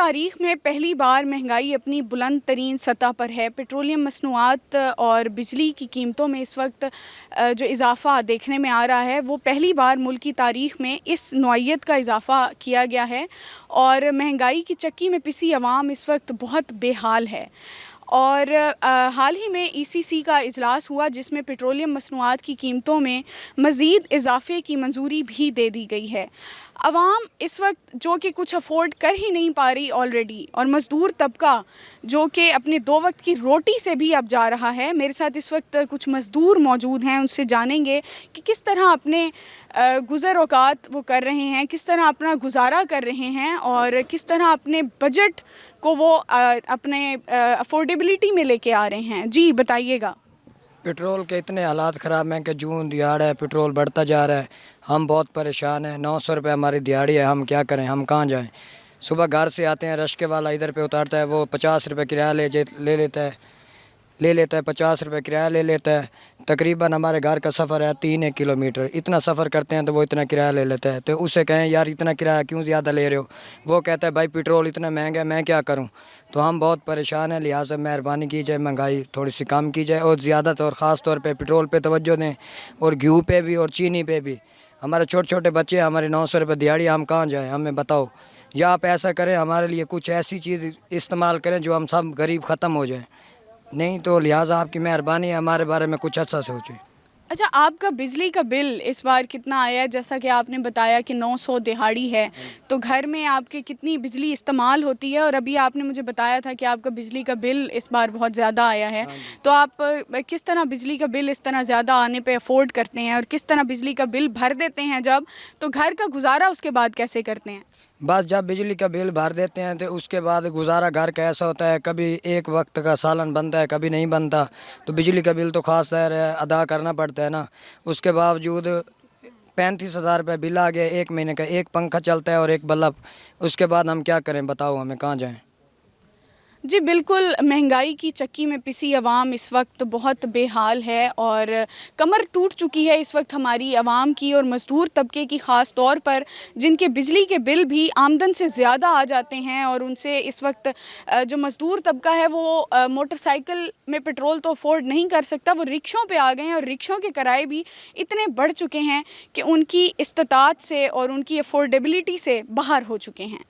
تاریخ میں پہلی بار مہنگائی اپنی بلند ترین سطح پر ہے۔ پیٹرولیم مصنوعات اور بجلی کی قیمتوں میں اس وقت جو اضافہ دیکھنے میں آ رہا ہے وہ پہلی بار ملک کی تاریخ میں اس نوعیت کا اضافہ کیا گیا ہے، اور مہنگائی کی چکی میں پسی عوام اس وقت بہت بے حال ہے۔ اور حال ہی میں ECC کا اجلاس ہوا جس میں پیٹرولیم مصنوعات کی قیمتوں میں مزید اضافے کی منظوری بھی دے دی گئی ہے۔ عوام اس وقت جو کہ کچھ افورڈ کر ہی نہیں پا رہی آلریڈی، اور مزدور طبقہ جو کہ اپنے 2 وقت کی روٹی سے بھی اب جا رہا ہے۔ میرے ساتھ اس وقت کچھ مزدور موجود ہیں، ان سے جانیں گے کہ کس طرح اپنے گزر اوقات وہ کر رہے ہیں، کس طرح اپنا گزارا کر رہے ہیں، اور کس طرح اپنے بجٹ کو وہ اپنے افورڈیبلٹی میں لے کے آ رہے ہیں۔ جی بتائیے گا۔ پیٹرول کے اتنے حالات خراب ہیں کہ جون دیہڑ ہے، پیٹرول بڑھتا جا رہا ہے، ہم بہت پریشان ہیں۔ 900 روپے ہماری دیہڑی ہے، ہم کیا کریں، ہم کہاں جائیں؟ صبح گھر سے آتے ہیں، رشکے والا ادھر پہ اتارتا ہے، وہ 50 روپے کرایہ لے لیتا ہے 50 روپے کرایہ لے لیتا ہے۔ تقریباً ہمارے گھر کا سفر ہے 3 کلومیٹر، اتنا سفر کرتے ہیں تو وہ اتنا کرایہ لے لیتا ہے۔ تو اس سے کہیں یار اتنا کرایہ کیوں زیادہ لے رہے ہو؟ وہ کہتا ہے بھائی پیٹرول اتنا مہنگا ہے، میں کیا کروں؟ تو ہم بہت پریشان ہیں، لہٰذا مہربانی کی جائے مہنگائی تھوڑی سی کم کی جائے، اور زیادہ طور خاص طور پہ پیٹرول پہ توجہ دیں، اور گھیو پہ بھی اور چینی پہ بھی۔ ہمارے چھوٹے چھوٹے بچے ہیں، ہمارے 900 روپے دیہڑی، ہم کہاں جائیں؟ ہمیں بتاؤ، یا آپ ایسا کریں ہمارے لیے کچھ ایسی چیز استعمال کریں جو ہم سب غریب ختم ہو جائیں، نہیں تو لہٰذا آپ کی مہربانی ہے ہمارے بارے میں کچھ اچھا سوچیں۔ اچھا، آپ کا بجلی کا بل اس بار کتنا آیا ہے؟ جیسا کہ آپ نے بتایا کہ 900 دہاڑی ہے، تو گھر میں آپ کے کتنی بجلی استعمال ہوتی ہے؟ اور ابھی آپ نے مجھے بتایا تھا کہ آپ کا بجلی کا بل اس بار بہت زیادہ آیا ہے، تو آپ کس طرح بجلی کا بل اس طرح زیادہ آنے پہ افورڈ کرتے ہیں، اور کس طرح بجلی کا بل بھر دیتے ہیں جب، تو گھر کا گزارا اس کے بعد کیسے کرتے ہیں؟ بس جب بجلی کا بل بھر دیتے ہیں تو اس کے بعد گزارا گھر کا ایسا ہوتا ہے، کبھی ایک وقت کا سالن بنتا ہے، کبھی نہیں بنتا، تو بجلی کا بل تو خاص طور ادا کرنا پڑتا ہے نا۔ اس کے باوجود 35,000 روپے بل آ گیا، 1 مہینے کا، ایک پنکھا چلتا ہے اور ایک بلب، اس کے بعد ہم کیا کریں؟ بتاؤ ہمیں کہاں جائیں؟ جی بالکل، مہنگائی کی چکی میں پسی عوام اس وقت بہت بے حال ہے، اور کمر ٹوٹ چکی ہے اس وقت ہماری عوام کی، اور مزدور طبقے کی خاص طور پر، جن کے بجلی کے بل بھی آمدن سے زیادہ آ جاتے ہیں، اور ان سے اس وقت جو مزدور طبقہ ہے وہ موٹر سائیکل میں پیٹرول تو افورڈ نہیں کر سکتا، وہ رکشوں پہ آ گئے ہیں، اور رکشوں کے کرائے بھی اتنے بڑھ چکے ہیں کہ ان کی استطاعت سے اور ان کی افورڈیبلٹی سے باہر ہو چکے ہیں۔